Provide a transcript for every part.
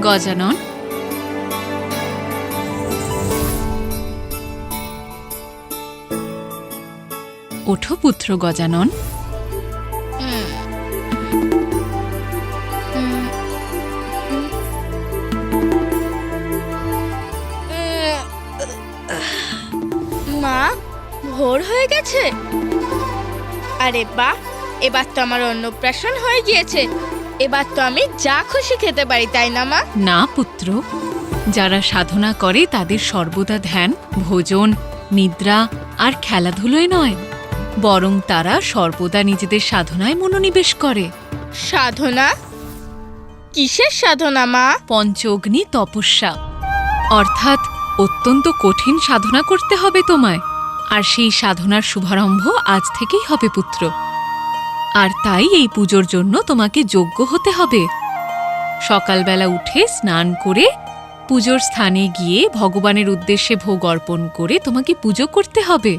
গজানন, ওঠো পুত্র গজানন। মা, ভোর হয়ে গেছে। আরে বাহ, এবার তো আমার অন্নপ্রাশন হয়ে গিয়েছে। এবার তো আমি যা খুশি খেতে পারি, তাই না মা? না পুত্র, যারা সাধনা করে তাদের সর্বদা ধ্যান, ভোজন, নিদ্রা আর খেলাধুলোয় নয়, বরং তারা সর্বদা নিজেদের সাধনায় মনোনিবেশ করে। সাধনা? কিসের সাধনা মা? পঞ্চঅগ্নি তপস্যা, অর্থাৎ অত্যন্ত কঠিন সাধনা করতে হবে তোমায়। আর সেই সাধনার শুভারম্ভ আজ থেকেই হবে পুত্র। আর তাই এই পুজোর জন্য তোমাকে যোগ্য হতে হবে। সকালবেলা উঠে স্নান করে পুজোর স্থানে গিয়ে ভগবানের উদ্দেশ্যে ভোগ অর্পণ করে তোমাকে পুজো করতে হবে।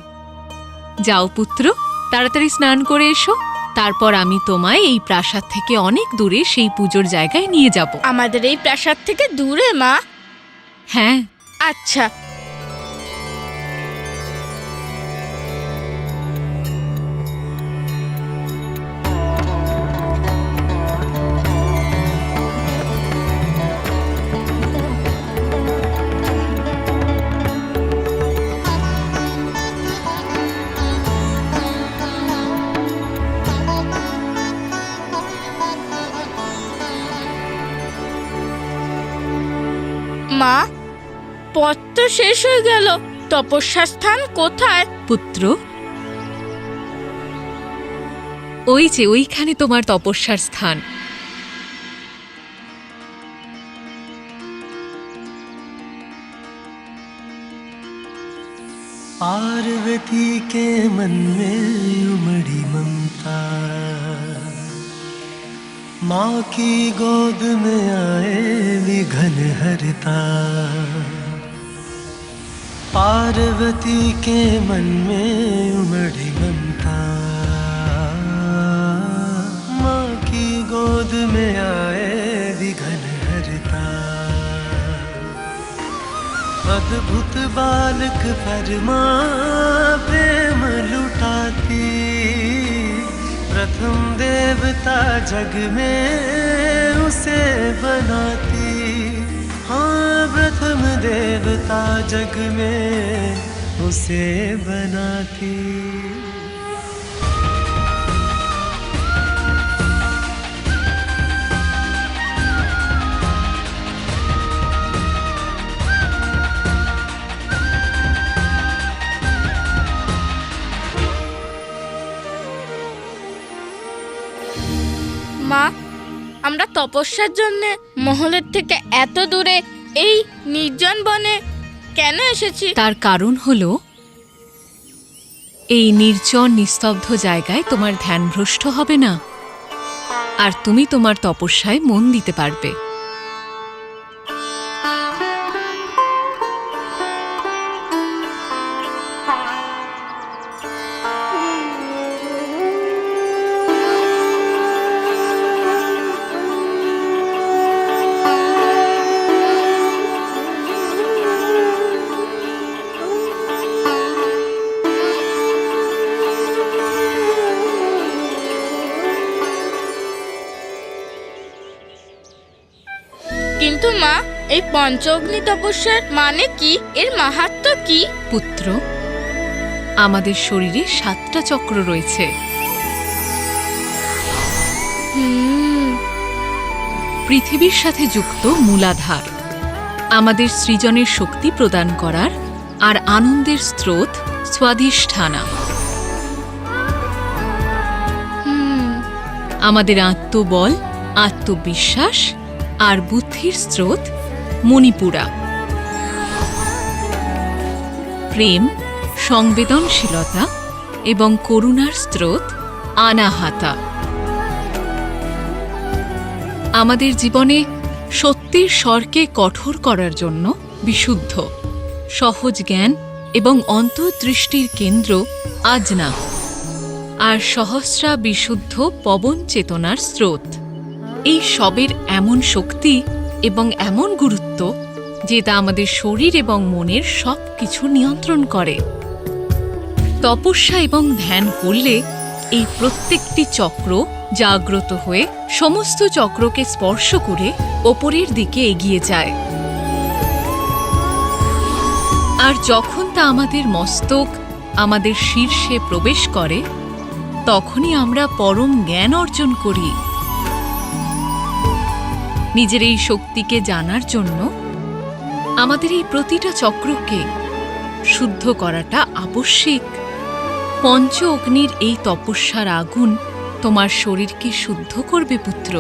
যাও পুত্র, তাড়াতাড়ি স্নান করে এসো। তারপর আমি তোমায় এই প্রাসাদ থেকে অনেক দূরে সেই পুজোর জায়গায় নিয়ে যাব। আমাদের এই প্রাসাদ থেকে দূরে মা? হ্যাঁ। আচ্ছা। মা, পথ তো শেষ হয়ে গেল। তপস্যার স্থান কোথায়? পুত্র, ওই যে ওইখানে তোমার তপস্যার স্থান। पार्वती के मन में उमड़ी ममता, माँ की गोद में आए विघन हरता। पार्वती के मन में उमड़ी ममता, माँ की गोद में आए विघन हरता। अद्भुत बालक परमा प्रेम लुटाती, प्रथम देवता जग में उसे बनाती। हाँ, प्रथम देवता जग में उसे बनाती। মা, আমরা তপস্যার জন্য মহলের থেকে এত দূরে এই নির্জন বনে কেন এসেছি? তার কারণ হলো, এই নির্জন নিস্তব্ধ জায়গায় তোমার ধ্যানভ্রষ্ট হবে না, আর তুমি তোমার তপস্যায় মন দিতে পারবে। কিন্তু মা, এই পঞ্চঅগ্নি তপস্যার মানে কি? এর মাহাত্ম্য কি? পুত্র, আমাদের শরীরে 7টা চক্র রয়েছে। পৃথিবীর সাথে যুক্ত মূলাধার, আমাদের সৃজনের শক্তি প্রদান করার আর আনন্দের স্রোত স্বাধিষ্ঠানা। আমাদের আত্মবল, আত্মবিশ্বাস আর বুদ্ধির স্রোত মণিপুরা। প্রেম, সংবেদনশীলতা এবং করুণার স্রোত আনাহাতা। আমাদের জীবনে সত্যের স্বরকে কঠোর করার জন্য বিশুদ্ধ, সহজ জ্ঞান এবং অন্তর্দৃষ্টির কেন্দ্র আজনা, আর সহস্রা বিশুদ্ধ পবন চেতনার স্রোত। এই সবের এমন শক্তি এবং এমন গুরুত্ব যে তা আমাদের শরীর এবং মনের সব কিছু নিয়ন্ত্রণ করে। তপস্যা এবং ধ্যান করলে এই প্রত্যেকটি চক্র জাগ্রত হয়ে সমস্ত চক্রকে স্পর্শ করে ওপরের দিকে এগিয়ে যায়। আর যখন তা আমাদের মস্তক, আমাদের শীর্ষে প্রবেশ করে, তখনই আমরা পরম জ্ঞান অর্জন করি। নিজের এই শক্তিকে জানার জন্য আমাদের এই প্রতিটা চক্রকে শুদ্ধ করাটা আবশ্যিক। পঞ্চ অগ্নির এই তপস্যার আগুন তোমার শরীরকে শুদ্ধ করবে পুত্র।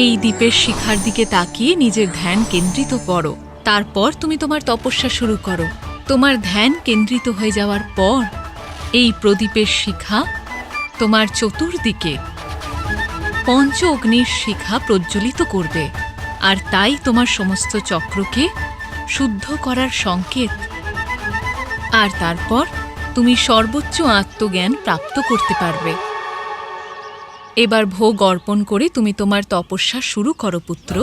এই দ্বীপের শিখার দিকে তাকিয়ে নিজের ধ্যান কেন্দ্রিত করো। তারপর তুমি তোমার তপস্যা শুরু করো। তোমার ধ্যান কেন্দ্রিত হয়ে যাওয়ার পর এই প্রদীপের শিখা তোমার চতুর্দিকে পঞ্চ অগ্নির শিখা প্রজ্বলিত করবে, আর তাই তোমার সমস্ত চক্রকে শুদ্ধ করার সংকেত। আর তারপর তুমি সর্বোচ্চ আত্মজ্ঞান প্রাপ্ত করতে পারবে। এবার ভোগ অর্পণ করে তুমি তোমার তপস্যা শুরু করো পুত্র।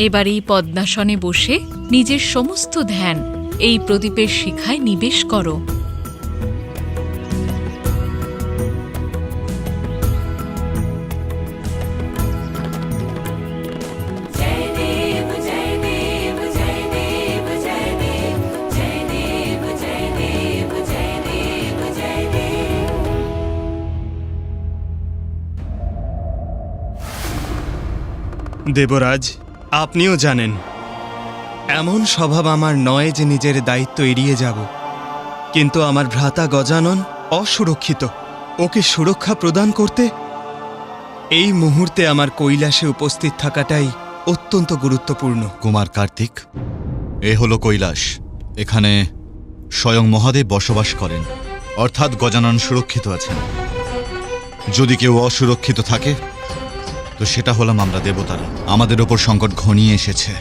এবার এই পদ্মাসনে বসে নিজের সমস্ত ধ্যান এই প্রদীপের শিখায় নিবেশ করো। দেবরাজ, আপনিও জানেন এমন স্বভাব আমার নয় যে নিজের দায়িত্ব এড়িয়ে যাব, কিন্তু আমার ভ্রাতা গজানন অসুরক্ষিত। ওকে সুরক্ষা প্রদান করতে এই মুহূর্তে আমার কৈলাসে উপস্থিত থাকাটাই অত্যন্ত গুরুত্বপূর্ণ। কুমার কার্তিক, এ হলো কৈলাস। এখানে স্বয়ং মহাদেব বসবাস করেন, অর্থাৎ গজানন সুরক্ষিত আছেন। যদি কেউ অসুরক্ষিত থাকে তো সেটা হলাম আমরা দেবতারা। আমাদের ওপর সংকট ঘনিয়ে এসেছে।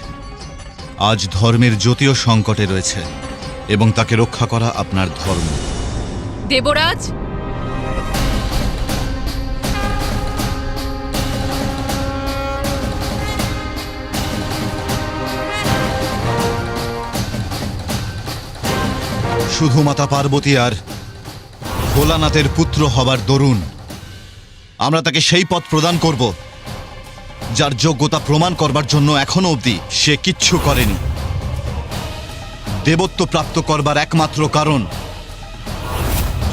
আজ ধর্মের জ্যোতিও সংকটে রয়েছে এবং তাকে রক্ষা করা আপনার ধর্ম। দেবরাজ, শুধু মাতা পার্বতী আর ভোলানাথের পুত্র হবার দরুন আমরা তাকে সেই পথ প্রদান করব যার যোগ্যতা প্রমাণ করবার জন্য এখনো অবধি সে কিচ্ছু করেনি। দেবত্ব প্রাপ্ত করবার একমাত্র কারণ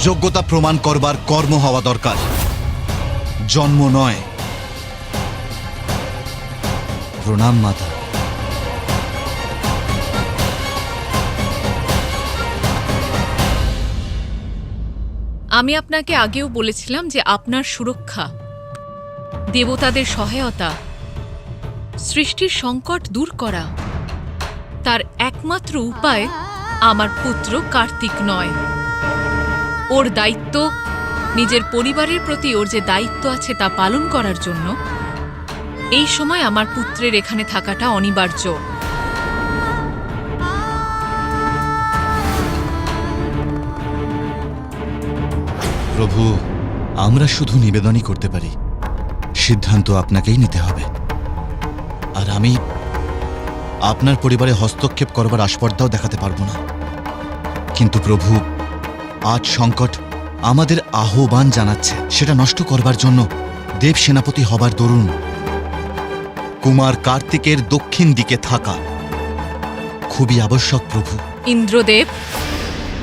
যোগ্যতা প্রমাণ করবার কর্ম হওয়া দরকার, জন্ম নয়। প্রণাম মাতা। আমি আপনাকে আগেও বলেছিলাম যে আপনার সুরক্ষা, দেবতাদের সহায়তা, সৃষ্টির সংকট দূর করা, তার একমাত্র উপায় আমার পুত্র কার্তিক নয়। ওর দায়িত্ব, নিজের পরিবারের প্রতি ওর যে দায়িত্ব আছে তা পালন করার জন্য এই সময় আমার পুত্রের এখানে থাকাটা অনিবার্য। প্রভু, আমরা শুধু নিবেদনই করতে পারি, সিদ্ধান্ত আপনাকেই নিতে হবে। আর আমি আপনার পরিবারে হস্তক্ষেপ করবার আস্পর্ধাও দেখাতে পারবো না। কিন্তু প্রভু, আজ সংকট আমাদের আহ্বান জানাচ্ছে, সেটা নষ্ট করবার জন্য দেব সেনাপতি হবার দরুন কুমার কার্তিকের দক্ষিণ দিকে থাকা খুবই আবশ্যক। প্রভু, ইন্দ্রদেব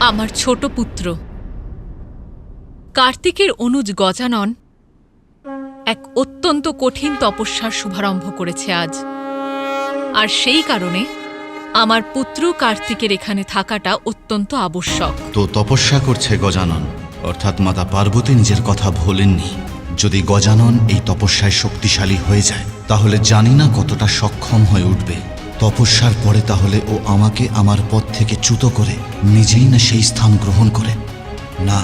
আমার ছোট পুত্র কার্তিকের অনুজ গজানন এক অত্যন্ত কঠিন তপস্যার শুভারম্ভ করেছে আজ, আর সেই কারণে আমার পুত্র কার্তিকের এখানে থাকাটা অত্যন্ত আবশ্যক। তো তপস্যা করছে গজানন, অর্থাৎ মাতা পার্বতী নিজের কথা ভোলেননি। যদি গজানন এই তপস্যায় শক্তিশালী হয়ে যায় তাহলে জানি না কতটা সক্ষম হয়ে উঠবে। তপস্যার পরে তাহলে ও আমাকে আমার পদ থেকে চ্যুত করে নিজেই না সেই স্থান গ্রহণ করে। না,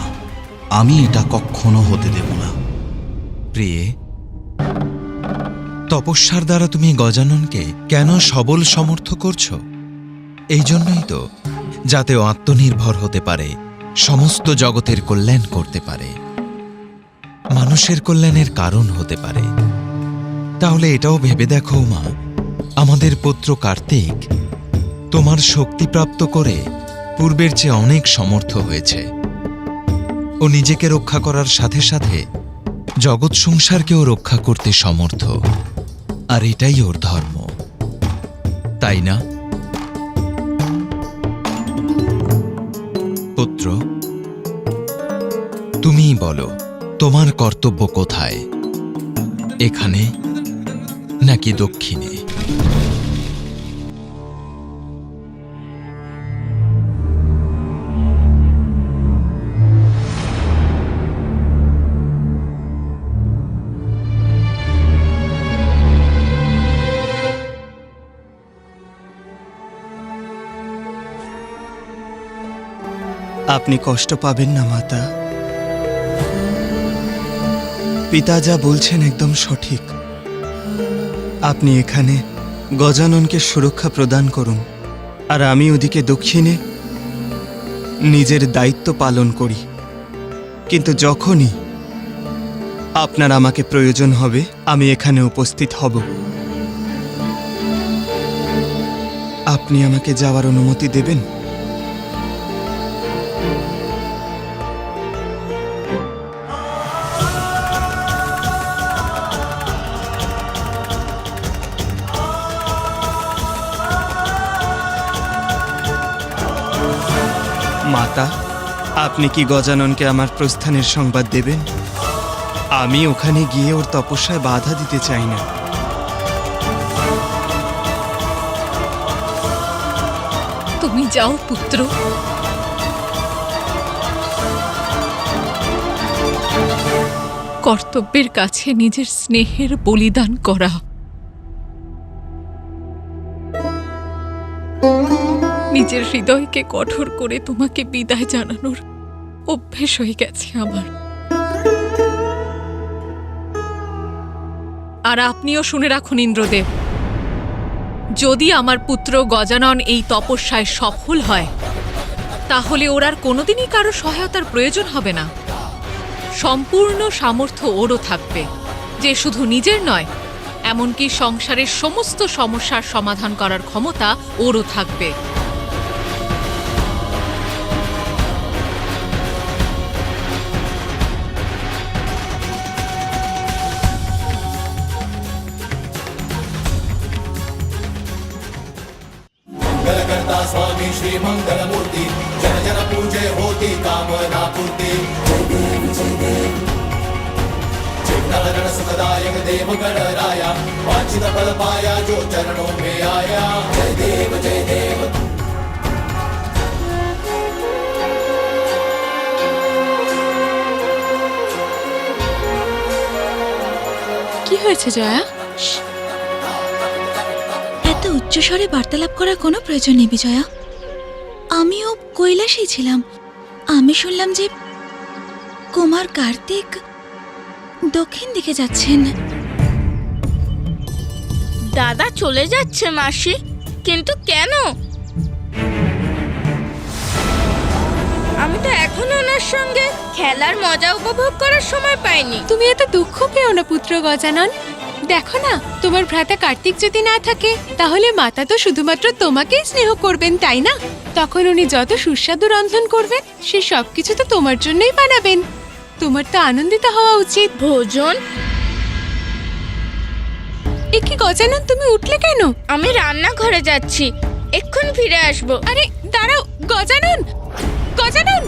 আমি এটা কখনো হতে দেব না। প্রিয়ে, তপস্যার দ্বারা তুমি গজাননকে কেন সবল সমর্থ করছো? এই জন্যই তো, যাতে ও আত্মনির্ভর হতে পারে, সমস্ত জগতের কল্যাণ করতে পারে, মানুষের কল্যাণের কারণ হতে পারে। তাহলে এটাও ভেবে দেখো মা, আমাদের পুত্র কার্তিক তোমার শক্তিপ্রাপ্ত করে পূর্বের চেয়ে অনেক সমর্থ হয়েছে। ও নিজেকে রক্ষা করার সাথে সাথে জগৎ সংসারকেও রক্ষা করতে সমর্থ, আর এটাই ওর ধর্ম, তাই না? পুত্র, তুমিই বলো, তোমার কর্তব্য কোথায়, এখানে নাকি দক্ষিণে? আপনি কষ্ট পাবেন না মাতা। পিতা যা বলছেন একদম সঠিক। আপনি এখানে গজাননকে সুরক্ষা প্রদান করুন, আর আমি ওদিকে দক্ষিণে নিজের দায়িত্ব পালন করি। কিন্তু যখনই আপনার আমাকে প্রয়োজন হবে, আমি এখানে উপস্থিত হব। আপনি আমাকে যাওয়ার অনুমতি দেবেন? মাতা, আপনি কি গজাননকে আমার প্রস্থানের সংবাদ দেবেন? আমি ওখানে গিয়ে ওর তপস্যায় বাধা দিতে চাই না। তুমি যাও পুত্র। কর্তব্যের কাছে নিজের স্নেহের বলিদান করা, নিজের হৃদয়কে কঠোর করে তোমাকে বিদায় জানানোর অভ্যেস হয়ে গেছে আমার। আর আপনিও শুনে রাখুন ইন্দ্রদেব, যদি আমার পুত্র গজানন এই তপস্যায় সফল হয়, তাহলে ওর আর কোনোদিনই কারো সহায়তার প্রয়োজন হবে না। সম্পূর্ণ সামর্থ্য ওরও থাকবে, যে শুধু নিজের নয়, এমনকি সংসারের সমস্ত সমস্যার সমাধান করার ক্ষমতা ওরও থাকবে। मंगलकर्ता स्वामी श्री मंगल मूर्ति, जन जन पूजे होती कामना पूर्ति। चित्तहरण सुखदायक देव गणराया, वांछित फल पाया जो चरणों में आया। जय देव जय देव। কি হয়েছে জয়া? এত উচ্চস্বরে বার্তালাপ করার কোনো প্রয়োজন নেই বিজয়া। আমিও কৈলাসেই ছিলাম। আমি শুনলাম যে কুমার কার্তিক দক্ষিণ দিকে যাচ্ছেন। দাদা চলে যাচ্ছে মাসি, কিন্তু কেন? আমি তো এখনো ওনার সঙ্গে খেলার মজা উপভোগ করার সময় পাইনি। তুমি এত দুঃখ পেও না পুত্র গজানন। দেখো না, তোমার ভ্রাতা কার্তিক যদি না থাকে, তাহলে মাতা তো শুধুমাত্র তোমাকেই স্নেহ করবেন, তাই না? তখন উনি যত সুস্বাদু রন্ধন করবেন, সে সবকিছু তো তোমার জন্যই বানাবেন। তোমার তো আনন্দিত হওয়া উচিত। ভোজন? এ কি গজানন, তুমি উঠলে কেন? আমি রান্নাঘরে যাচ্ছি, এক্ষুনি ফিরে আসবো। আরে দাঁড়াও গজানন, গজানন!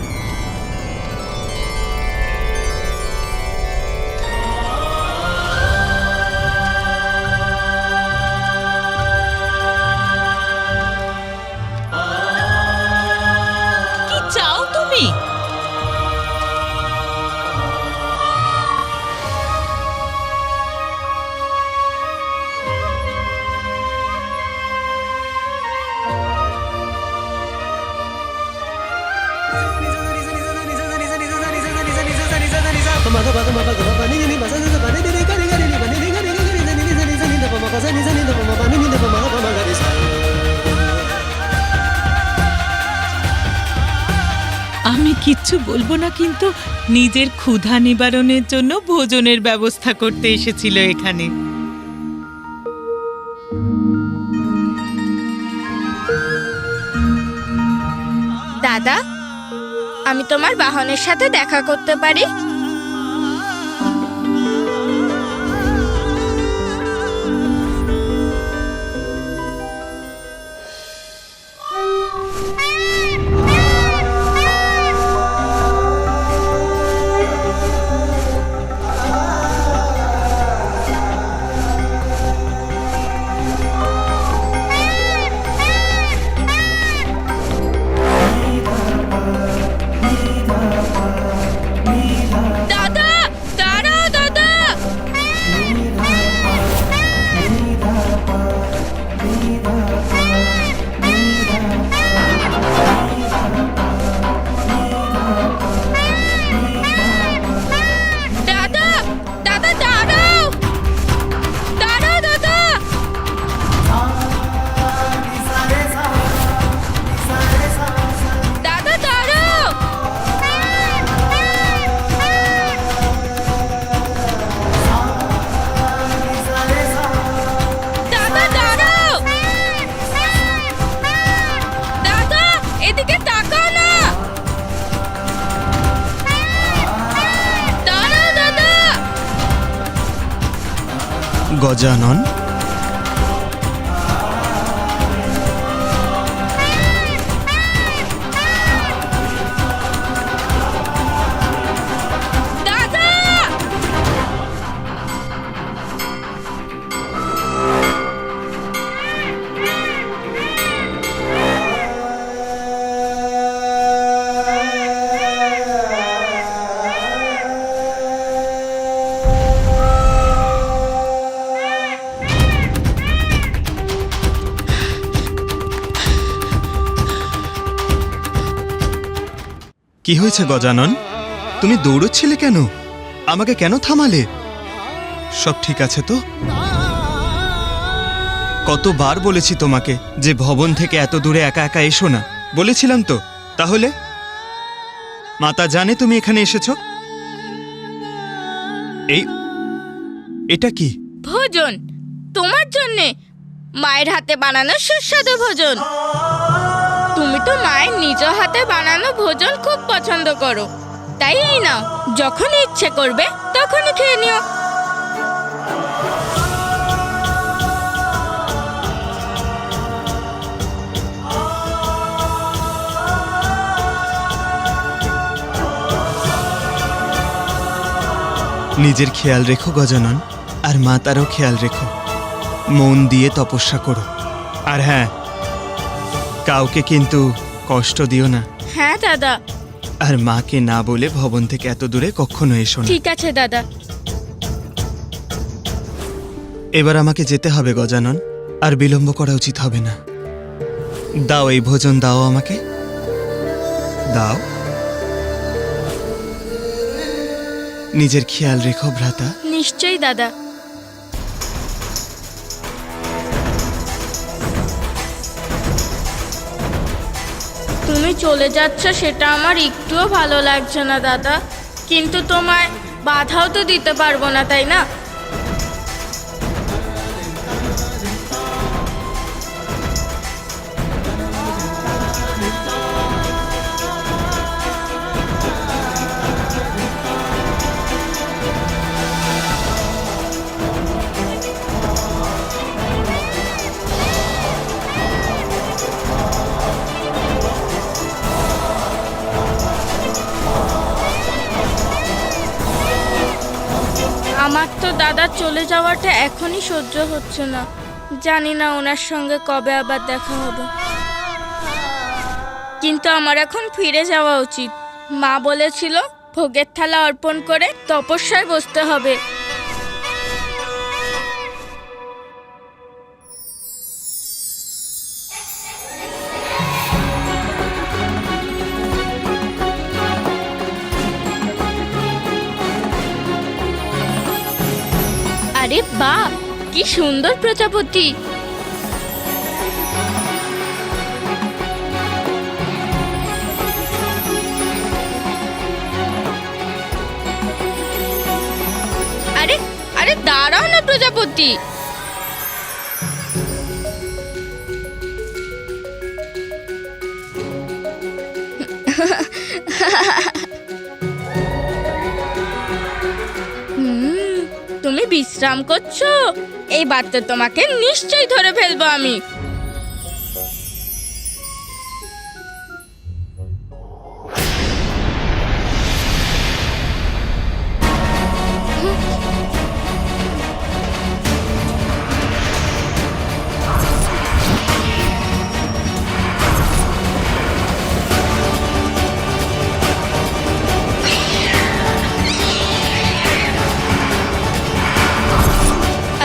কি চাও তুমি? मग मग मग मग नि नि मग मग আমি কিচ্ছু বলবো না, কিন্তু নিজের ক্ষুধা নিবারণের জন্য ভোজনের ব্যবস্থা করতে এসেছিল এখানে। দাদা, আমি তোমার বাহনের সাথে দেখা করতে পারি? দাদা, দাঁড়াও দাদা। দাদা, দাদা দাঁড়াও, দাঁড়াও দাদা। দাদা দাঁড়াও। দাদা দাঁড়াও। দাদা, এদিকে তাকাও না। দাঁড়াও দাদা। গজানন, দাদা, কি হয়েছে গজানন? তুমি দৌড়চ্ছিলে কেন? আমাকে কেন থামালে? সব ঠিক আছে তো? কতবার বলেছি তোমাকে যে ভবন থেকে এত দূরে একা একা এসো না? বলেছিলাম তো। তাহলে মাতা জানে তুমি এখানে এসেছো? এটা কি? ভোজন তোমার জন্যে, মায়ের হাতে বানানো সুস্বাদু ভোজন। তুমি তো মায়ের নিজ হাতে বানানো ভোজন খুব পছন্দ করো, তাই এই নাও, যখন ইচ্ছে করবে তখনই খেয়ে নিও। নিজের খেয়াল রেখো গজানন, আর মাতারও খেয়াল রেখো। মন দিয়ে তপস্যা করো। আর হ্যাঁ, কাউকে কিন্তু কষ্ট দিও না। হ্যাঁ দাদা। আর মাকে না বলে ভবন থেকে এত দূরে কখনো এসো না। ঠিক আছে দাদা। এবার আমাকে যেতে হবে গজানন, আর বিলম্ব করা উচিত হবে না। দাও, এই ভোজন দাও আমাকে, দাও। নিজের খেয়াল রেখো ভ্রাতা। নিশ্চয়ই দাদা। তুমি চলে যাচ্ছ সেটা আমার একটুও ভালো লাগছে না দাদা, কিন্তু তোমায় বাধাও তো দিতে পারবো না, তাই না? আমার তো দাদা চলে যাওয়াটা এখনই সহ্য হচ্ছে না। জানি না ওনার সঙ্গে কবে আবার দেখা হবে, কিন্তু আমার এখন ফিরে যাওয়া উচিত। মা বলেছিল ভোগের থালা অর্পণ করে তপস্যায় বসতে হবে। আরে বাহ, কি সুন্দর প্রজাপতি। আরে আরে দাঁড়াও না প্রজাপতি। তুমি বিশ্রাম করছো? এইবার তো তোমাকে নিশ্চয়ই ধরে ফেলবো আমি।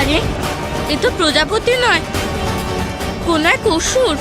আরে এ তো প্রজাপতি নয়, কোন এক অসুর।